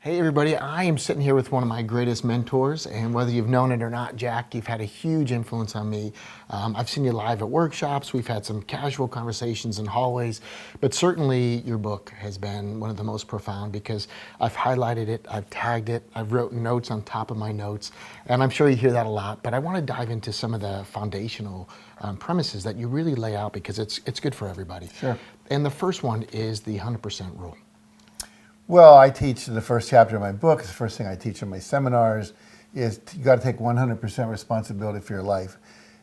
Hey everybody, I am sitting here with one of my greatest mentors, and whether you've known it or not, Jack, you've had a huge influence on me. I've seen you live at workshops, we've had some casual conversations in hallways, but certainly your book has been one of the most profound because I've highlighted it, I've tagged it, I've written notes on top of my notes, and I'm sure you hear that a lot, but I want to dive into some of the foundational premises that you really lay out because it's good for everybody. Sure. And the first one is the 100% rule. Well, I teach in the first chapter of my book, it's the first thing I teach in my seminars, is you got to take 100% responsibility for your life.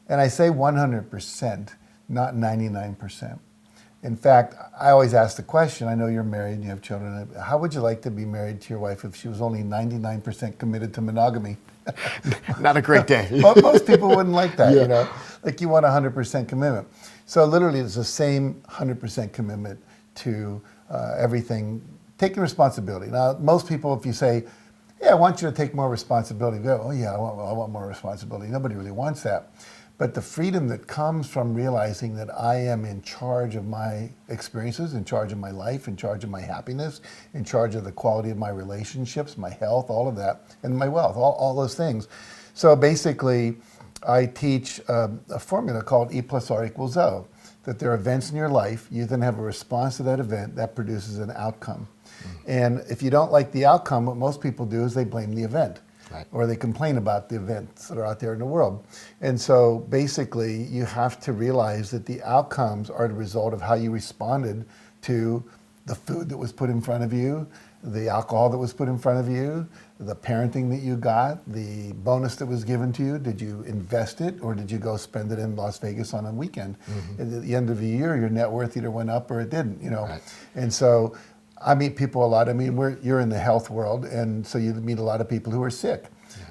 And I say 100%, not 99%. In fact, I always ask the question, I know you're married and you have children, how would you like to be married to your wife if she was only 99% committed to monogamy? Not a great day. Most people wouldn't like that, you know? Like you want 100% commitment. So literally it's the same 100% commitment to everything. Taking responsibility. Now, most people, if you say, yeah, I want you to take more responsibility, go, oh yeah, I want more responsibility. Nobody really wants that. But the freedom that comes from realizing that I am in charge of my experiences, in charge of my life, in charge of my happiness, in charge of the quality of my relationships, my health, all of that, and my wealth, all those things. So basically, I teach a formula called E plus R equals O, that there are events in your life, you then have a response to that event that produces an outcome. And if you don't like the outcome, what most people do is they blame the event. Right. Or they complain about the events that are out there in the world. And so basically you have to realize that the outcomes are the result of how you responded to the food that was put in front of you, the alcohol that was put in front of you, the parenting that you got, the bonus that was given to you. Did you invest it or did you go spend it in Las Vegas on a weekend? And at the end of the year, your net worth either went up or it didn't, you know. Right. And so I meet people a lot. I mean, you're in the health world, and so you meet a lot of people who are sick.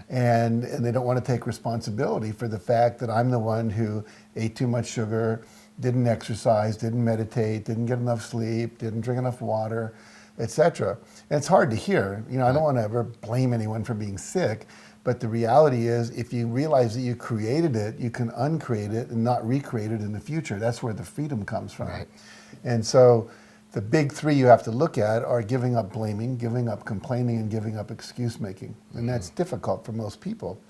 And they don't want to take responsibility for the fact that I'm the one who ate too much sugar, didn't exercise, didn't meditate, didn't get enough sleep, didn't drink enough water, etc. And it's hard to hear. You know, I don't want to ever blame anyone for being sick, but the reality is if you realize that you created it, you can uncreate it and not recreate it in the future. That's where the freedom comes from. Right. And so the big three you have to look at are giving up blaming, giving up complaining, and giving up excuse making. And that's difficult for most people.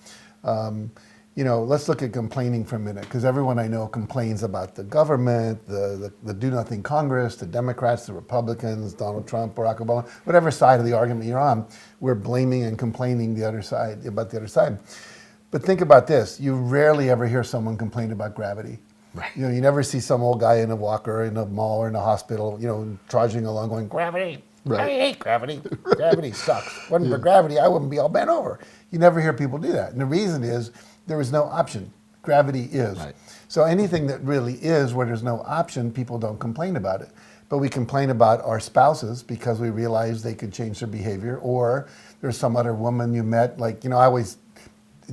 You know, let's look at complaining for a minute, because everyone I know complains about the government, the do-nothing Congress, the Democrats, the Republicans, Donald Trump, Barack Obama, whatever side of the argument you're on, we're blaming and complaining the other side about the other side. But think about this, you rarely ever hear someone complain about gravity. Right. You know, you never see some old guy in a walker in a mall or in a hospital, you know, trudging along going, gravity, Right. I hate gravity, gravity sucks. Wasn't for gravity, I wouldn't be all bent over. You never hear people do that. And the reason is there is no option. Gravity is. Right. So anything that really is where there's no option, people don't complain about it. But we complain about our spouses because we realize they could change their behavior, or there's some other woman you met, like, you know, I always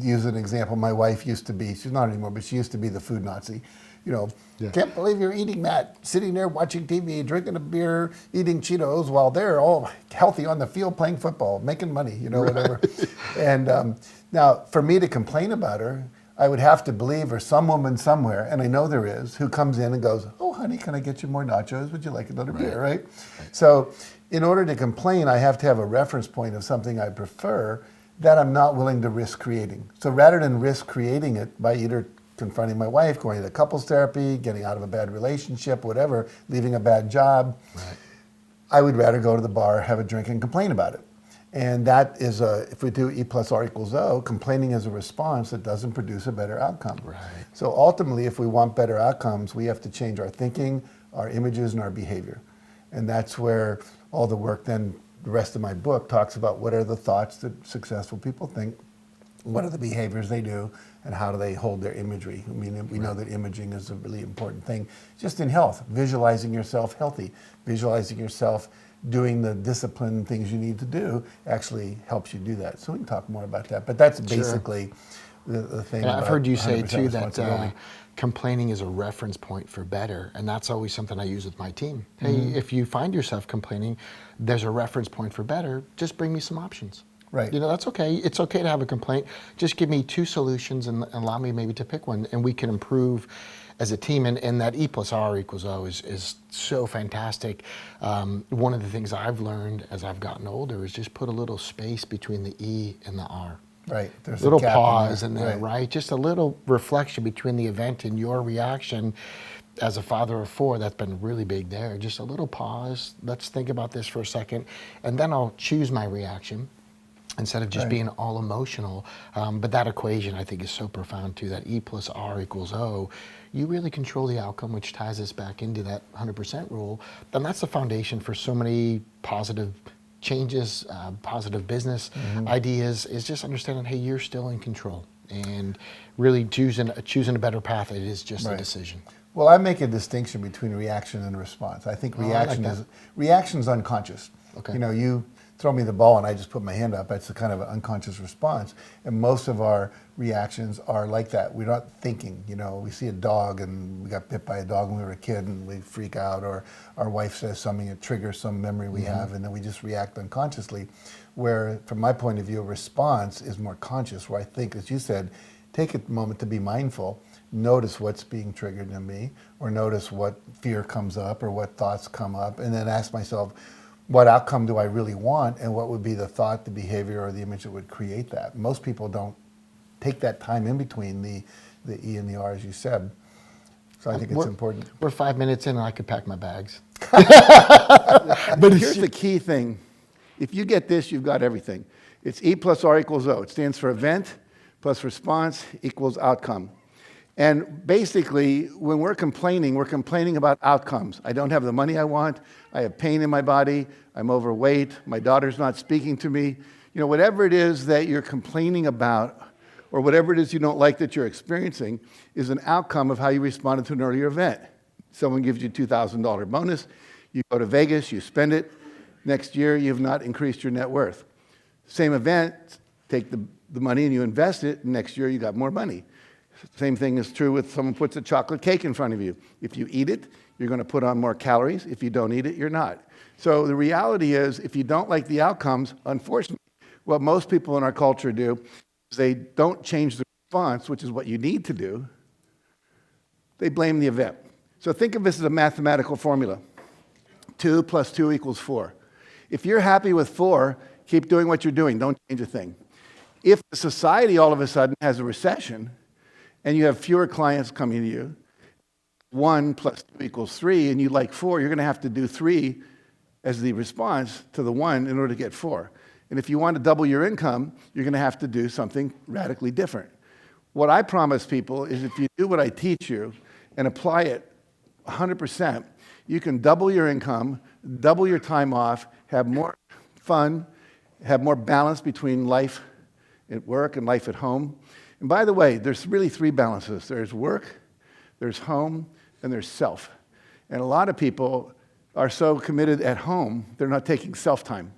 use an example. My wife used to be, she's not anymore, but she used to be the food Nazi. You know, can't believe you're eating that, sitting there watching TV, drinking a beer, eating Cheetos while they're all healthy on the field playing football, making money, you know, whatever. And now, for me to complain about her, I would have to believe there's some woman somewhere, and I know there is, who comes in and goes, oh, honey, can I get you more nachos? Would you like another beer, right? So in order to complain, I have to have a reference point of something I prefer that I'm not willing to risk creating. So rather than risk creating it by either confronting my wife, going to couples therapy, getting out of a bad relationship, whatever, leaving a bad job, I would rather go to the bar, have a drink, and complain about it. And that is if we do E plus R equals O, complaining is a response that doesn't produce a better outcome. Right. So ultimately, if we want better outcomes, we have to change our thinking, our images, and our behavior. And that's where all the work then, the rest of my book talks about what are the thoughts that successful people think, what are the behaviors they do, and how do they hold their imagery. I mean, we know that imaging is a really important thing. Just in health, visualizing yourself healthy, visualizing yourself doing the discipline things you need to do actually helps you do that. So we can talk more about that. But that's basically the thing. And I've heard you say too that complaining is a reference point for better, and that's always something I use with my team. Hey, if you find yourself complaining, there's a reference point for better, just bring me some options. Right. That's okay. It's okay to have a complaint. Just give me 2 solutions and allow me maybe to pick one, and we can improve as a team. And that E plus R equals O is so fantastic. One of the things I've learned as I've gotten older is just put a little space between the E and the R. Right. There's Little a gap pause in in there, right? Just a little reflection between the event and your reaction. As a father of 4, that's been really big there. Just a little pause. Let's think about this for a second, and then I'll choose my reaction instead of just being all emotional. But that equation, I think, is so profound too, that E plus R equals O. You really control the outcome, which ties us back into that 100% rule. And that's the foundation for so many positive changes, positive business ideas, is just understanding, hey, you're still in control. And really choosing a better path, it is just a decision. Well, I make a distinction between reaction and response. I think reaction's unconscious. Okay. You throw me the ball and I just put my hand up. That's a kind of an unconscious response. And most of our reactions are like that. We're not thinking. We see a dog and we got bit by a dog when we were a kid and we freak out, or our wife says something, it triggers some memory we have, and then we just react unconsciously. Where, from my point of view, a response is more conscious, where I think, as you said, take a moment to be mindful. Notice what's being triggered in me, or notice what fear comes up or what thoughts come up, and then ask myself, what outcome do I really want, and what would be the thought, the behavior, or the image that would create that? Most people don't take that time in between the E and the R, as you said. So I think it's important. We're 5 minutes in and I could pack my bags. But here's the key thing. If you get this, you've got everything. It's E plus R equals O. It stands for event plus response equals outcome. And basically, when we're complaining about outcomes. I don't have the money I want. I have pain in my body. I'm overweight. My daughter's not speaking to me. Whatever it is that you're complaining about, or whatever it is you don't like that you're experiencing, is an outcome of how you responded to an earlier event. Someone gives you a $2,000 bonus. You go to Vegas, you spend it. Next year, you've not increased your net worth. Same event, take the money and you invest it. Next year, you got more money. Same thing is true with someone puts a chocolate cake in front of you. If you eat it, you're going to put on more calories. If you don't eat it, you're not. So the reality is, if you don't like the outcomes, unfortunately, what most people in our culture do is they don't change the response, which is what you need to do. They blame the event. So think of this as a mathematical formula. 2 plus 2 equals 4. If you're happy with 4, keep doing what you're doing. Don't change a thing. If the society all of a sudden has a recession and you have fewer clients coming to you, 1 plus 2 equals 3, and you like 4, you're going to have to do 3 as the response to the 1 in order to get 4. And if you want to double your income, you're going to have to do something radically different. What I promise people is if you do what I teach you and apply it 100%, you can double your income, double your time off, have more fun, have more balance between life at work and life at home. And by the way, there's really 3 balances. There's work, there's home, and there's self. And a lot of people are so committed at home, they're not taking self-time.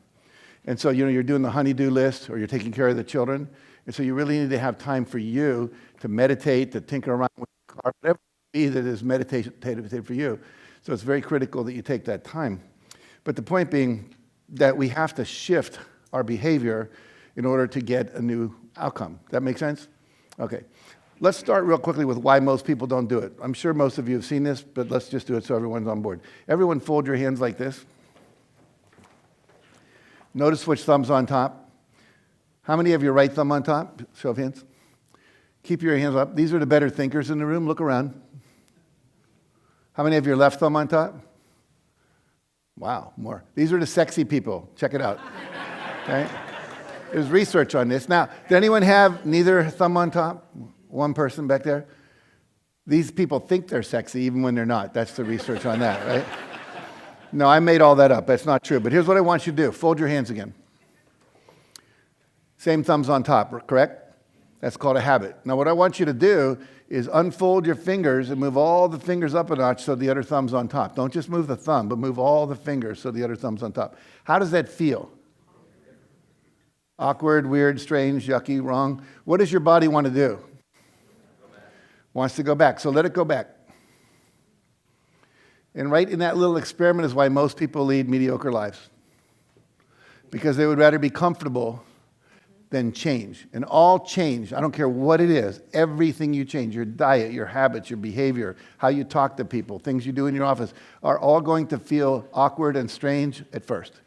And so, you're doing the honey-do list, or you're taking care of the children. And so you really need to have time for you to meditate, to tinker around with the car, whatever it be that is meditative for you. So it's very critical that you take that time. But the point being that we have to shift our behavior in order to get a new outcome. That make sense? Okay. Let's start real quickly with why most people don't do it. I'm sure most of you have seen this, but let's just do it so everyone's on board. Everyone fold your hands like this. Notice which thumb's on top. How many have your right thumb on top? Show of hands. Keep your hands up. These are the better thinkers in the room. Look around. How many have your left thumb on top? Wow, more. These are the sexy people. Check it out. Okay? There's research on this. Now, did anyone have neither thumb on top? One person back there? These people think they're sexy even when they're not. That's the research on that, right? No, I made all that up. That's not true. But here's what I want you to do. Fold your hands again. Same thumbs on top, correct? That's called a habit. Now, what I want you to do is unfold your fingers and move all the fingers up a notch so the other thumb's on top. Don't just move the thumb, but move all the fingers so the other thumb's on top. How does that feel? Awkward, weird, strange, yucky, wrong? What does your body want to do? Wants to go back. So let it go back. And right in that little experiment is why most people lead mediocre lives. Because they would rather be comfortable then change. And all change, I don't care what it is, everything you change, your diet, your habits, your behavior, how you talk to people, things you do in your office, are all going to feel awkward and strange at first.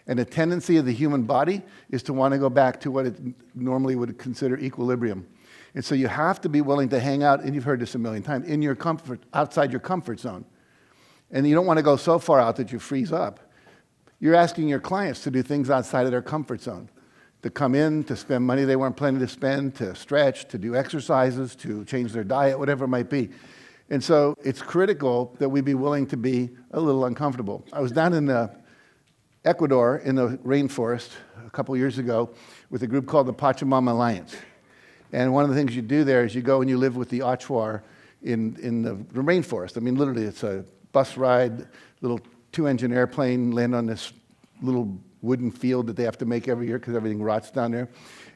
And the tendency of the human body is to want to go back to what it normally would consider equilibrium. And so you have to be willing to hang out, and you've heard this a million times, in your comfort, outside your comfort zone. And you don't want to go so far out that you freeze up. You're asking your clients to do things outside of their comfort zone, to come in, to spend money they weren't planning to spend, to stretch, to do exercises, to change their diet, whatever it might be. And so it's critical that we be willing to be a little uncomfortable. I was down in Ecuador in the rainforest a couple years ago with a group called the Pachamama Alliance. And one of the things you do there is you go and you live with the Achuar in the rainforest. I mean, literally, it's a bus ride, little 2-engine airplane, land on this little wooden field that they have to make every year because everything rots down there.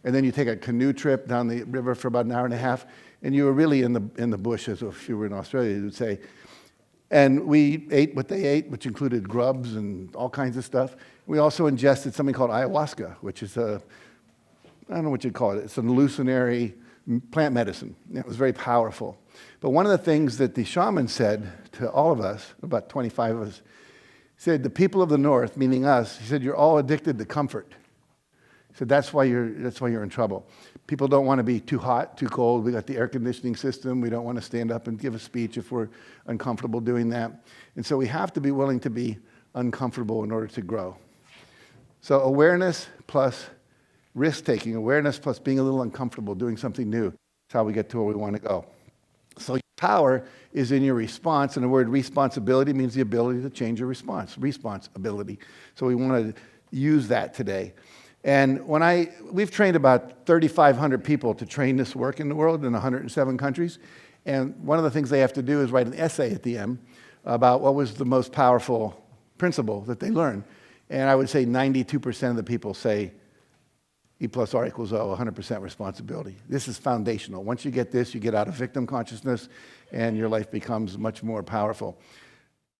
And then you take a canoe trip down the river for about an hour and a half, and you were really in the bush, as if you were in Australia, you would say. And we ate what they ate, which included grubs and all kinds of stuff. We also ingested something called ayahuasca, which is I don't know what you'd call it. It's an hallucinatory plant medicine. It was very powerful. But one of the things that the shaman said to all of us, about 25 of us, said, the people of the North, meaning us, he said, you're all addicted to comfort. He said, that's why you're in trouble. People don't want to be too hot, too cold. We got the air conditioning system. We don't want to stand up and give a speech if we're uncomfortable doing that. And so we have to be willing to be uncomfortable in order to grow. So awareness plus risk-taking, awareness plus being a little uncomfortable, doing something new, that's how we get to where we want to go. So your power is in your response, and the word responsibility means the ability to change your response, responsibility. So we want to use that today. And we've trained about 3,500 people to train this work in the world in 107 countries. And one of the things they have to do is write an essay at the end about what was the most powerful principle that they learned. And I would say 92% of the people say E plus R equals O, 100% responsibility. This is foundational. Once you get this, you get out of victim consciousness, and your life becomes much more powerful.